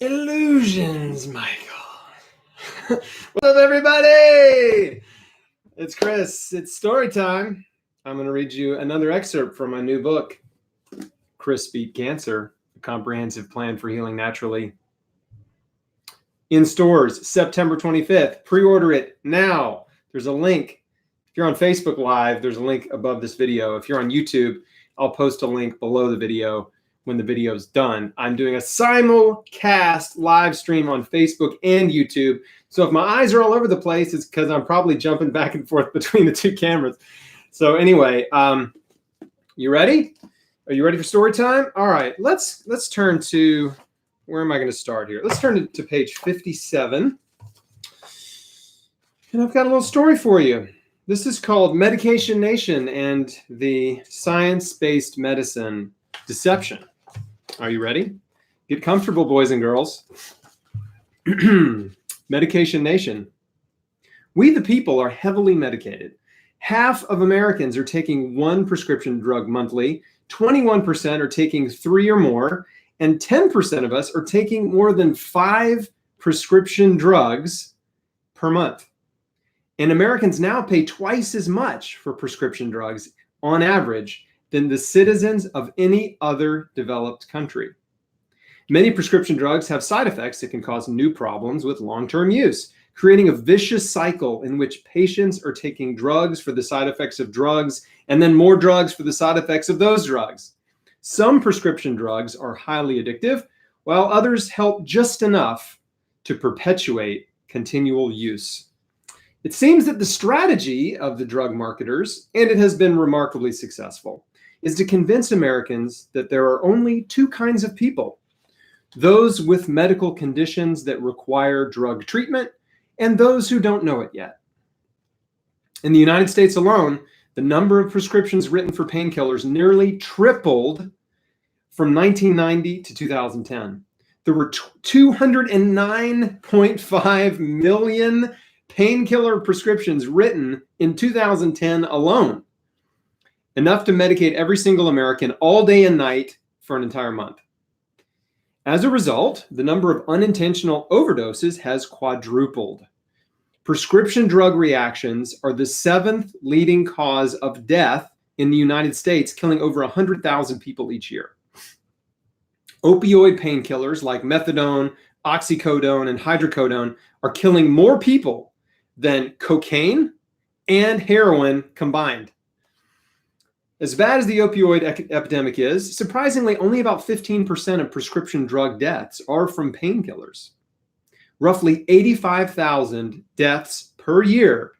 Illusions, Michael. What's up, everybody? It's Chris. It's story time. I'm going to read you another excerpt from my new book, Chris Beat Cancer, a comprehensive plan for healing naturally. In stores, September 25th. Pre-order it now. There's a link. If you're on Facebook Live, there's a link above this video. If you're on YouTube, I'll post a link below the video when the video is done. I'm doing a simulcast live stream on Facebook and YouTube. So if my eyes are all over the place, it's because I'm probably jumping back and forth between the two cameras. So anyway, you ready? Are you ready for story time? All right, let's turn to, where am I going to start here? Let's turn to page 57. And I've got a little story for you. This is called Medication Nation and the Science-Based Medicine Deception. Are you ready? Get comfortable, boys and girls. Medication Nation. We the people are heavily medicated. Half of Americans are taking one prescription drug monthly, 21% are taking 3 or more, and 10% of us are taking more than 5 prescription drugs per month. And Americans now pay twice as much for prescription drugs on average than the citizens of any other developed country. Many prescription drugs have side effects that can cause new problems with long-term use, creating a vicious cycle in which patients are taking drugs for the side effects of drugs and then more drugs for the side effects of those drugs. Some prescription drugs are highly addictive, while others help just enough to perpetuate continual use. It seems that the strategy of the drug marketers, and it has been remarkably successful, is to convince Americans that there are only 2 kinds of people: those with medical conditions that require drug treatment and those who don't know it yet. In the United States alone, the number of prescriptions written for painkillers nearly tripled from 1990 to 2010. There were 209.5 million painkiller prescriptions written in 2010 alone, enough to medicate every single American all day and night for an entire month. As a result, the number of unintentional overdoses has quadrupled. Prescription drug reactions are the 7th leading cause of death in the United States, killing over 100,000 people each year. Opioid painkillers like methadone, oxycodone, and hydrocodone are killing more people than cocaine and heroin combined. As bad as the opioid epidemic is, surprisingly, only about 15% of prescription drug deaths are from painkillers. Roughly 85,000 deaths per year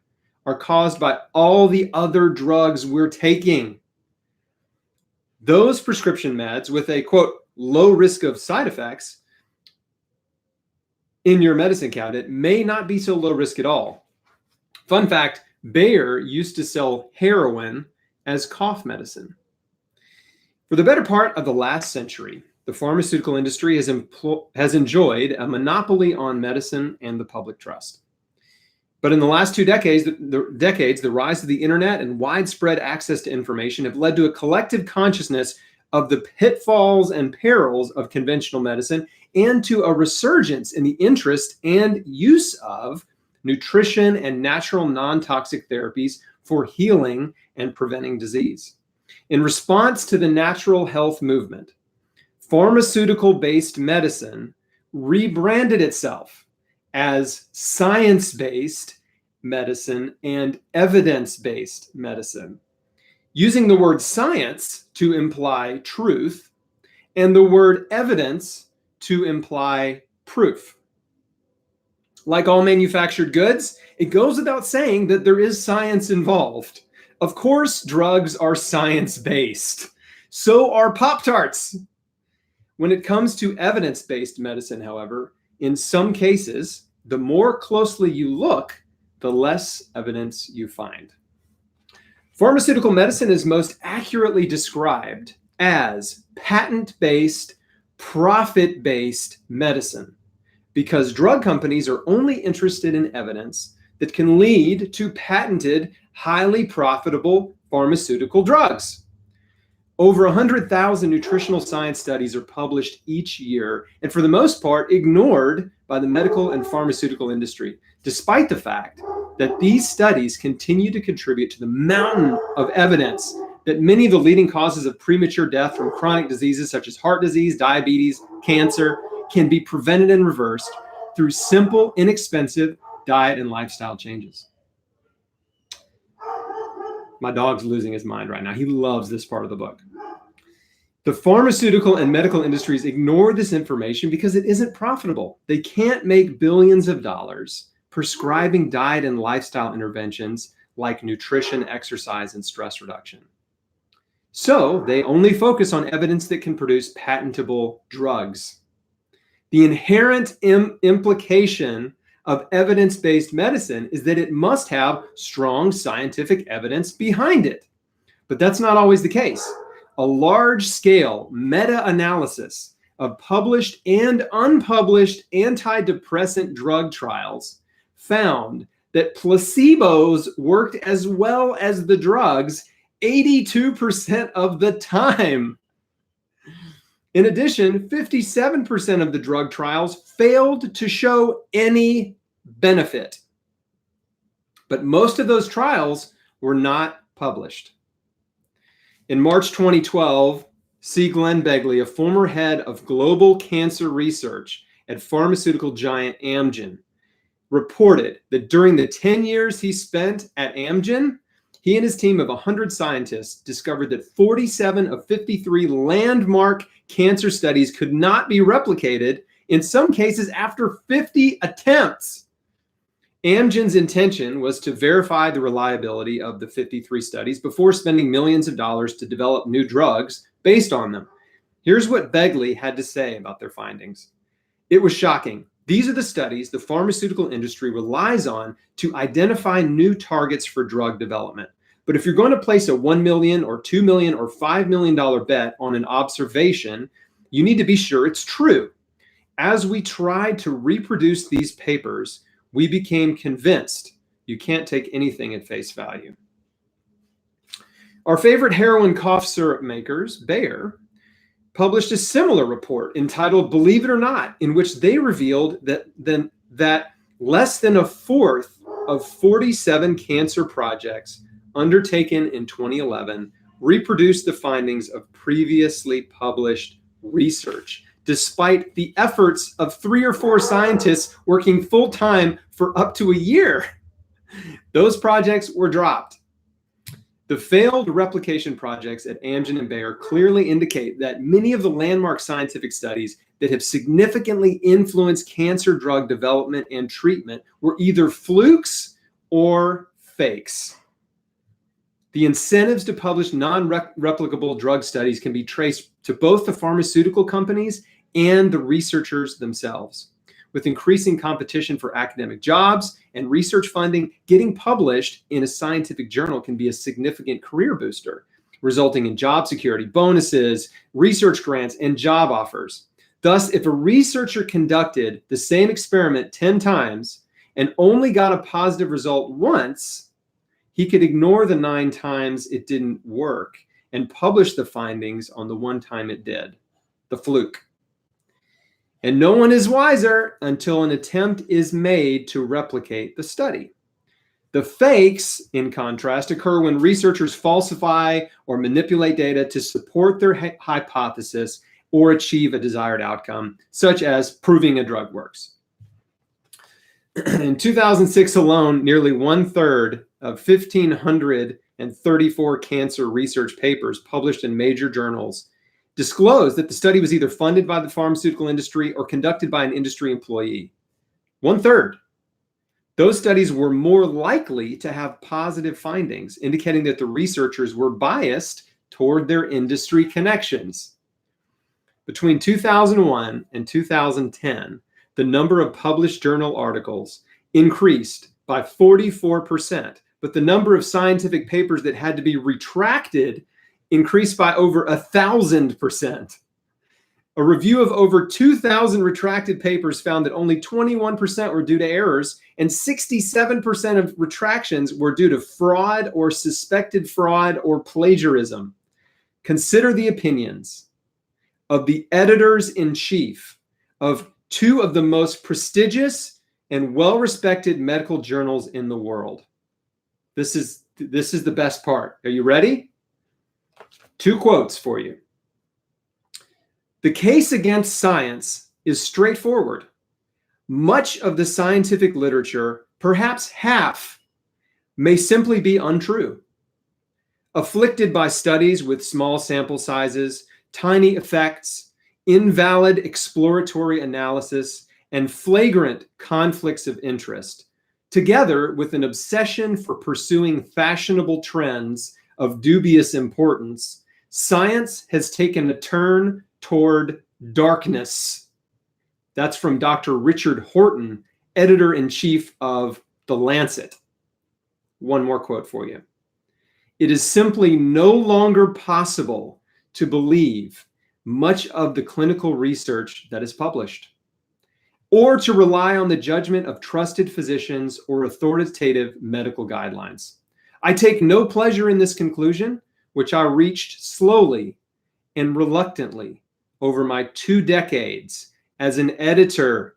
are caused by all the other drugs we're taking. Those prescription meds with a, quote, low risk of side effects in your medicine cabinet may not be so low risk at all. Fun fact, Bayer used to sell heroin as cough medicine. For the better part of the last century, the pharmaceutical industry has enjoyed a monopoly on medicine and the public trust. But in the last 2 decades, the rise of the internet and widespread access to information have led to a collective consciousness of the pitfalls and perils of conventional medicine and to a resurgence in the interest and use of nutrition and natural non-toxic therapies for healing and preventing disease. In response to the natural health movement, pharmaceutical-based medicine rebranded itself as science-based medicine and evidence-based medicine, using the word science to imply truth and the word evidence to imply proof. Like all manufactured goods, it goes without saying that there is science involved. Of course, drugs are science-based. So are Pop-Tarts. When it comes to evidence-based medicine, however, in some cases, the more closely you look, the less evidence you find. Pharmaceutical medicine is most accurately described as patent-based, profit-based medicine, because drug companies are only interested in evidence that can lead to patented, highly profitable pharmaceutical drugs. Over 100,000 nutritional science studies are published each year, and for the most part, ignored by the medical and pharmaceutical industry, despite the fact that these studies continue to contribute to the mountain of evidence that many of the leading causes of premature death from chronic diseases such as heart disease, diabetes, cancer can be prevented and reversed through simple, inexpensive diet and lifestyle changes. My dog's losing his mind right now. He loves this part of the book. The pharmaceutical and medical industries ignore this information because it isn't profitable. They can't make billions of dollars prescribing diet and lifestyle interventions like nutrition, exercise, and stress reduction. So they only focus on evidence that can produce patentable drugs. The inherent implication of evidence-based medicine is that it must have strong scientific evidence behind it. But that's not always the case. A large-scale meta-analysis of published and unpublished antidepressant drug trials found that placebos worked as well as the drugs 82% of the time. In addition, 57% of the drug trials failed to show any benefit. But most of those trials were not published. In March 2012, C. Glenn Begley, a former head of global cancer research at pharmaceutical giant Amgen, reported that during the 10 years he spent at Amgen, he and his team of 100 scientists discovered that 47 of 53 landmark cancer studies could not be replicated, in some cases after 50 attempts. Amgen's intention was to verify the reliability of the 53 studies before spending millions of dollars to develop new drugs based on them. Here's what Begley had to say about their findings. It was shocking. These are the studies the pharmaceutical industry relies on to identify new targets for drug development. But if you're going to place a $1 million or $2 million or $5 million bet on an observation, you need to be sure it's true. As we tried to reproduce these papers, we became convinced you can't take anything at face value. Our favorite heroin cough syrup makers, Bayer, published a similar report entitled Believe It or Not, in which they revealed that less than a fourth of 47 cancer projects undertaken in 2011 reproduced the findings of previously published research, despite the efforts of 3 or 4 scientists working full-time for up to a year. Those projects were dropped. The failed replication projects at Amgen and Bayer clearly indicate that many of the landmark scientific studies that have significantly influenced cancer drug development and treatment were either flukes or fakes. The incentives to publish non-replicable drug studies can be traced to both the pharmaceutical companies and the researchers themselves. With increasing competition for academic jobs and research funding, getting published in a scientific journal can be a significant career booster, resulting in job security, bonuses, research grants, and job offers. Thus, if a researcher conducted the same experiment 10 times and only got a positive result once, he could ignore the 9 times it didn't work and publish the findings on the 1 time it did, the fluke. And no one is wiser until an attempt is made to replicate the study. The fakes, in contrast, occur when researchers falsify or manipulate data to support their hypothesis or achieve a desired outcome, such as proving a drug works. In 2006 alone, nearly 1/3 of 1,534 cancer research papers published in major journals disclosed that the study was either funded by the pharmaceutical industry or conducted by an industry employee. 1/3. Those studies were more likely to have positive findings, indicating that the researchers were biased toward their industry connections. Between 2001 and 2010, the number of published journal articles increased by 44%, but the number of scientific papers that had to be retracted increased by over 1,000%. A review of over 2,000 retracted papers found that only 21% were due to errors, and 67% of retractions were due to fraud or suspected fraud or plagiarism. consider the opinions of the editors-in-chief of two of the most prestigious and well-respected medical journals in the world. This is the best part. Are you ready? Two quotes for you. The case against science is straightforward. Much of the scientific literature, perhaps half, may simply be untrue. Afflicted by studies with small sample sizes, tiny effects, invalid exploratory analysis, and flagrant conflicts of interest, together with an obsession for pursuing fashionable trends of dubious importance, science has taken a turn toward darkness. That's from Dr. Richard Horton, editor-in-chief of The Lancet. One more quote for you. It is simply no longer possible to believe much of the clinical research that is published, or to rely on the judgment of trusted physicians or authoritative medical guidelines. I take no pleasure in this conclusion, which I reached slowly and reluctantly over my 2 decades as an editor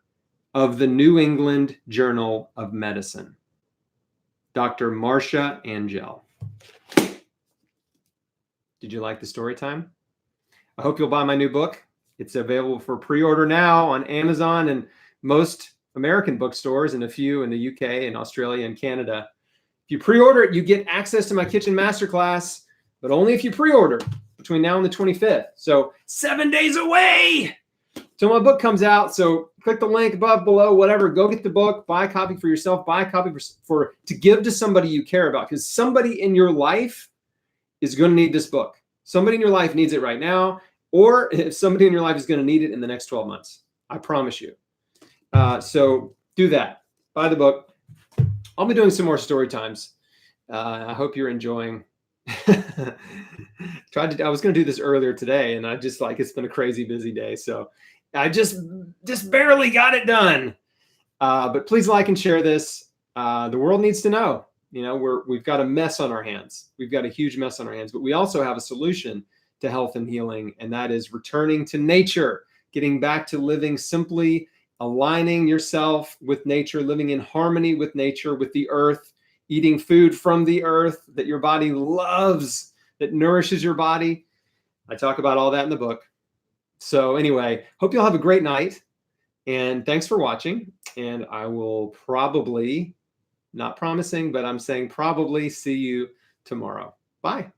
of the New England Journal of Medicine. Dr. Marcia Angel. Did you like the story time? I hope you'll buy my new book. It's available for pre-order now on Amazon and most American bookstores, and a few in the UK and Australia and Canada. If you pre-order it, you get access to my kitchen masterclass, but only if you pre-order between now and the 25th. So 7 days away till my book comes out. So click the link above, below, whatever. Go get the book, buy a copy for yourself, buy a copy to give to somebody you care about, because somebody in your life is going to need this book. Somebody in your life needs it right now, or if somebody in your life is going to need it in the next 12 months. I promise you. So do that. Buy the book. I'll be doing some more story times. I hope you're enjoying. I was going to do this earlier today, and it's been a crazy busy day. So I just barely got it done. But please like and share this. The world needs to know. We've got a mess on our hands. We've got a huge mess on our hands, but we also have a solution to health and healing, and that is returning to nature, getting back to living simply, aligning yourself with nature, living in harmony with nature, with the earth, eating food from the earth that your body loves, that nourishes your body. I talk about all that in the book. So anyway, hope you'll have a great night, and thanks for watching. And I will probably, not promising, but I'm saying probably see you tomorrow. Bye.